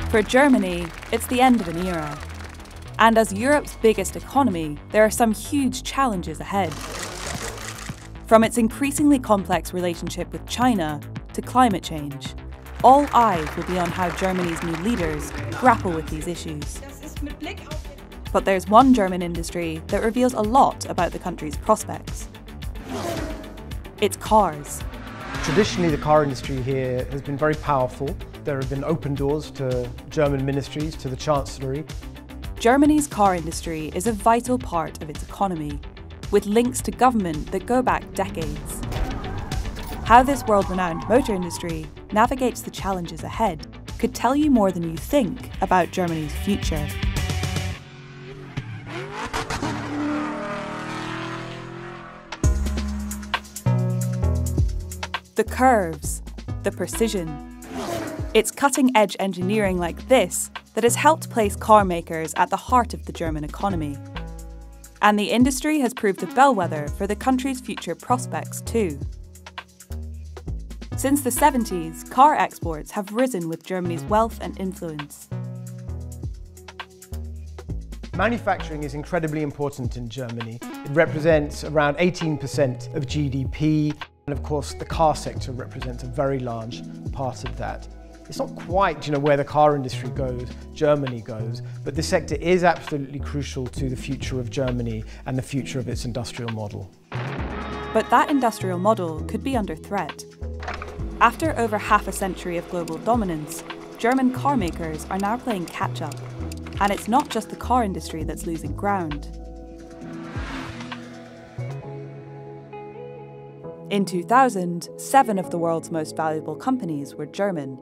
For Germany, it's the end of an era. And as Europe's biggest economy, there are some huge challenges ahead. From its increasingly complex relationship with China to climate change, all eyes will be on how Germany's new leaders grapple with these issues. But there's one German industry that reveals a lot about the country's prospects. It's cars. Traditionally, the car industry here has been very powerful. There have been open doors to German ministries, to the Chancellery. Germany's car industry is a vital part of its economy, with links to government that go back decades. How this world-renowned motor industry navigates the challenges ahead could tell you more than you think about Germany's future. The curves, the precision. It's cutting-edge engineering like this that has helped place car makers at the heart of the German economy. And the industry has proved a bellwether for the country's future prospects too. Since the 70s, car exports have risen with Germany's wealth and influence. Manufacturing is incredibly important in Germany. It represents around 18% of GDP, and of course the car sector represents a very large part of that. It's not quite, where the car industry goes, Germany goes, but this sector is absolutely crucial to the future of Germany and the future of its industrial model. But that industrial model could be under threat. After over half a century of global dominance, German car makers are now playing catch-up. And it's not just the car industry that's losing ground. In 2000, 7 of the world's most valuable companies were German.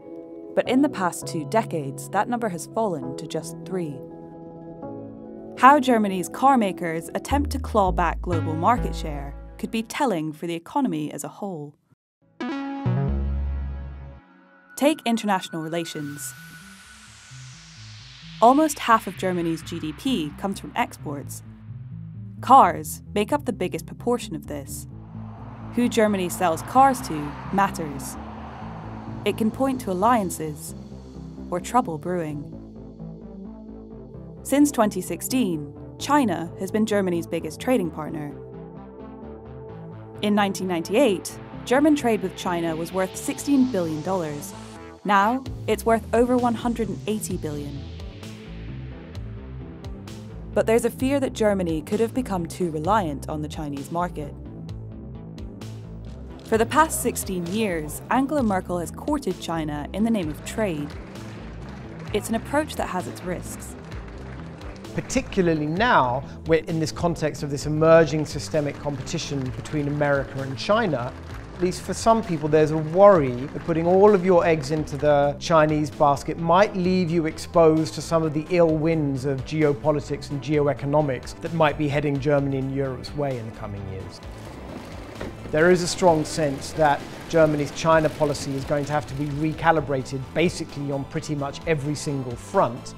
But in the past 2 decades, that number has fallen to just 3. How Germany's car makers attempt to claw back global market share could be telling for the economy as a whole. Take international relations. Almost half of Germany's GDP comes from exports. Cars make up the biggest proportion of this. Who Germany sells cars to matters. It can point to alliances or trouble brewing. Since 2016, China has been Germany's biggest trading partner. In 1998, German trade with China was worth $16 billion. Now, it's worth over $180 billion. But there's a fear that Germany could have become too reliant on the Chinese market. For the past 16 years, Angela Merkel has courted China in the name of trade. It's an approach that has its risks. Particularly now, we're in this context of this emerging systemic competition between America and China. At least for some people, there's a worry that putting all of your eggs into the Chinese basket might leave you exposed to some of the ill winds of geopolitics and geoeconomics that might be heading Germany and Europe's way in the coming years. There is a strong sense that Germany's China policy is going to have to be recalibrated basically on pretty much every single front.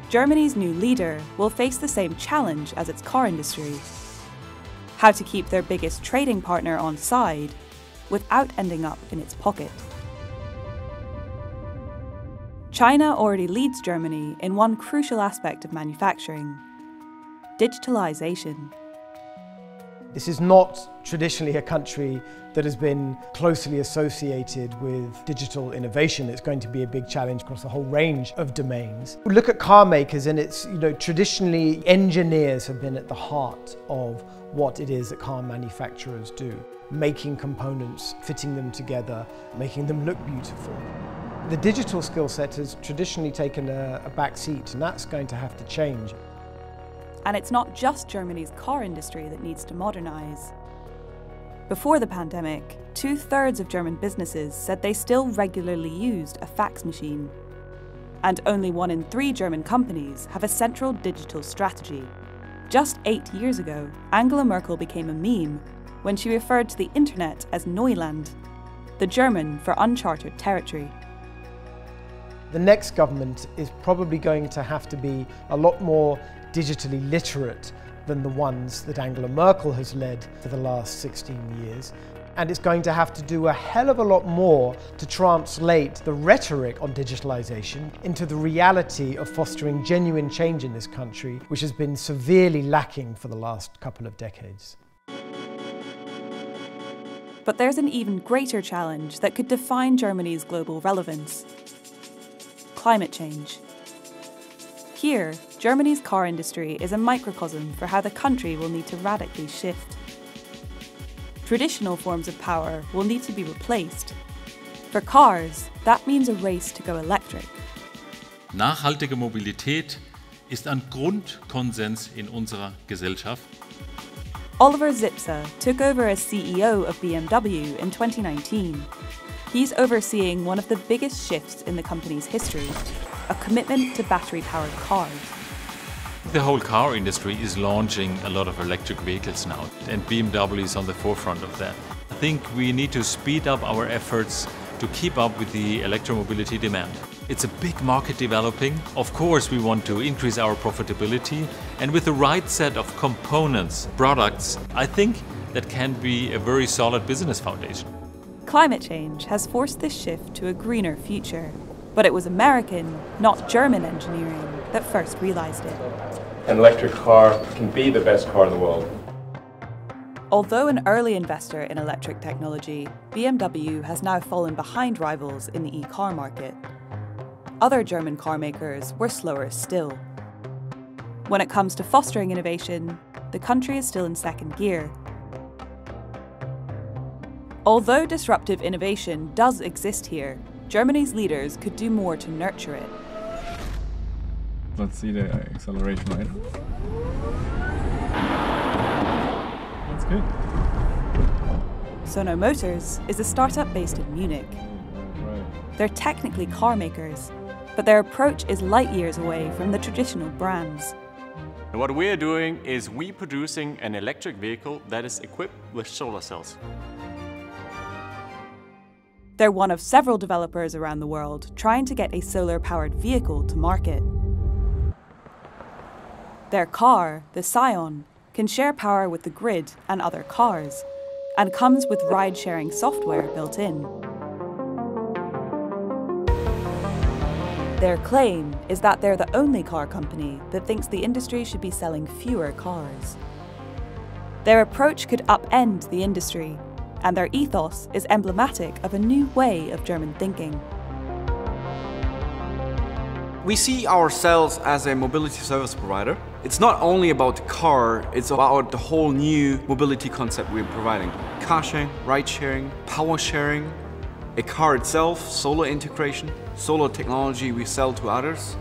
Germany's new leader will face the same challenge as its car industry. How to keep their biggest trading partner on side without ending up in its pocket. China already leads Germany in one crucial aspect of manufacturing: digitalization. This is not traditionally a country that has been closely associated with digital innovation. It's going to be a big challenge across a whole range of domains. We look at car makers, and it's, traditionally engineers have been at the heart of what it is that car manufacturers do. Making components, fitting them together, making them look beautiful. The digital skill set has traditionally taken a back seat, and that's going to have to change. And it's not just Germany's car industry that needs to modernise. Before the pandemic, 2/3 of German businesses said they still regularly used a fax machine. And only 1 in 3 German companies have a central digital strategy. Just 8 years ago, Angela Merkel became a meme when she referred to the internet as Neuland, the German for uncharted territory. The next government is probably going to have to be a lot more digitally literate than the ones that Angela Merkel has led for the last 16 years. And it's going to have to do a hell of a lot more to translate the rhetoric on digitalization into the reality of fostering genuine change in this country, which has been severely lacking for the last couple of decades. But there's an even greater challenge that could define Germany's global relevance: climate change. Here, Germany's car industry is a microcosm for how the country will need to radically shift. Traditional forms of power will need to be replaced. For cars, that means a race to go electric. Nachhaltige Mobilität ist ein Grundkonsens in unserer Gesellschaft. Oliver Zipse took over as CEO of BMW in 2019. He's overseeing one of the biggest shifts in the company's history, a commitment to battery-powered cars. The whole car industry is launching a lot of electric vehicles now, and BMW is on the forefront of that. I think we need to speed up our efforts to keep up with the electromobility demand. It's a big market developing. Of course, we want to increase our profitability, and with the right set of components, products, I think that can be a very solid business foundation. Climate change has forced this shift to a greener future, but it was American, not German engineering that first realized it. An electric car can be the best car in the world. Although an early investor in electric technology, BMW has now fallen behind rivals in the e-car market. Other German car makers were slower still. When it comes to fostering innovation, the country is still in second gear. Although disruptive innovation does exist here, Germany's leaders could do more to nurture it. Let's see the acceleration right. That's good. Sono Motors is a startup based in Munich. Right. They're technically car makers, but their approach is light years away from the traditional brands. And what we're doing is we're producing an electric vehicle that is equipped with solar cells. They're one of several developers around the world trying to get a solar-powered vehicle to market. Their car, the Scion, can share power with the grid and other cars, and comes with ride-sharing software built in. Their claim is that they're the only car company that thinks the industry should be selling fewer cars. Their approach could upend the industry, and their ethos is emblematic of a new way of German thinking. We see ourselves as a mobility service provider. It's not only about the car, it's about the whole new mobility concept we're providing. Car sharing, ride sharing, power sharing, a car itself, solar integration, solar technology we sell to others.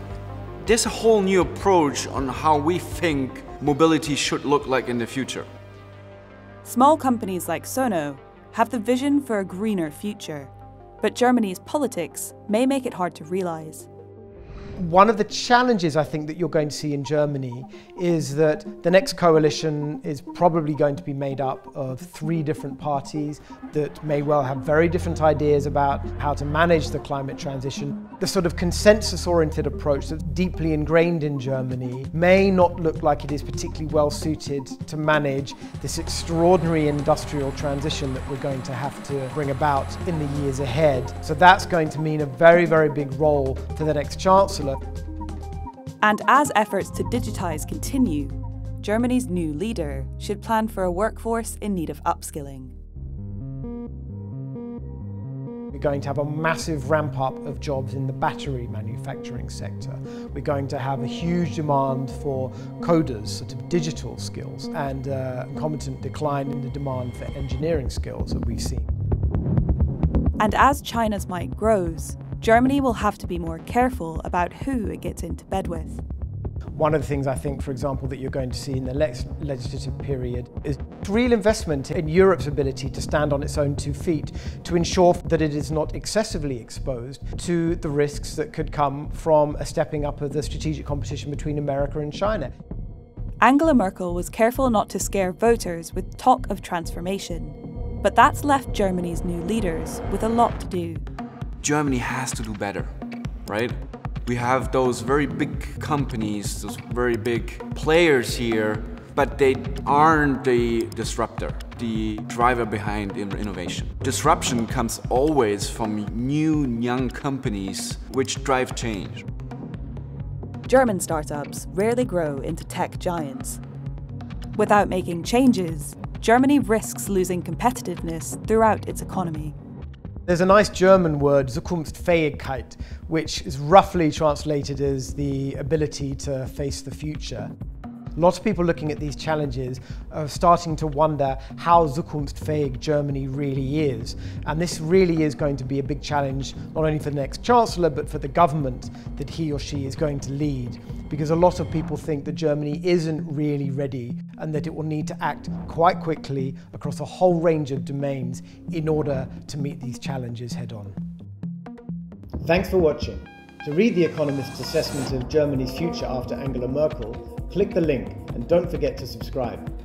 There's a whole new approach on how we think mobility should look like in the future. Small companies like Sono have the vision for a greener future, but Germany's politics may make it hard to realize. One of the challenges I think that you're going to see in Germany is that the next coalition is probably going to be made up of 3 different parties that may well have very different ideas about how to manage the climate transition. The sort of consensus-oriented approach that's deeply ingrained in Germany may not look like it is particularly well suited to manage this extraordinary industrial transition that we're going to have to bring about in the years ahead. So that's going to mean a very, very big role for the next Chancellor. And as efforts to digitise continue, Germany's new leader should plan for a workforce in need of upskilling. We're going to have a massive ramp up of jobs in the battery manufacturing sector. We're going to have a huge demand for coders, sort of digital skills, and a concomitant decline in the demand for engineering skills that we've seen. And as China's might grows, Germany will have to be more careful about who it gets into bed with. One of the things I think, for example, that you're going to see in the next legislative period is real investment in Europe's ability to stand on its own 2 feet, to ensure that it is not excessively exposed to the risks that could come from a stepping up of the strategic competition between America and China. Angela Merkel was careful not to scare voters with talk of transformation, but that's left Germany's new leaders with a lot to do. Germany has to do better, right? We have those very big companies, those very big players here, but they aren't the disruptor. the driver behind innovation. Disruption comes always from new, young companies which drive change. German startups rarely grow into tech giants. Without making changes, Germany risks losing competitiveness throughout its economy. There's a nice German word, Zukunftsfähigkeit, which is roughly translated as the ability to face the future. Lots of people looking at these challenges are starting to wonder how zukunftsfähig Germany really is. And this really is going to be a big challenge, not only for the next Chancellor, but for the government that he or she is going to lead. Because a lot of people think that Germany isn't really ready and that it will need to act quite quickly across a whole range of domains in order to meet these challenges head on. Thanks for watching. To read The Economist's assessment of Germany's future after Angela Merkel, click the link and don't forget to subscribe.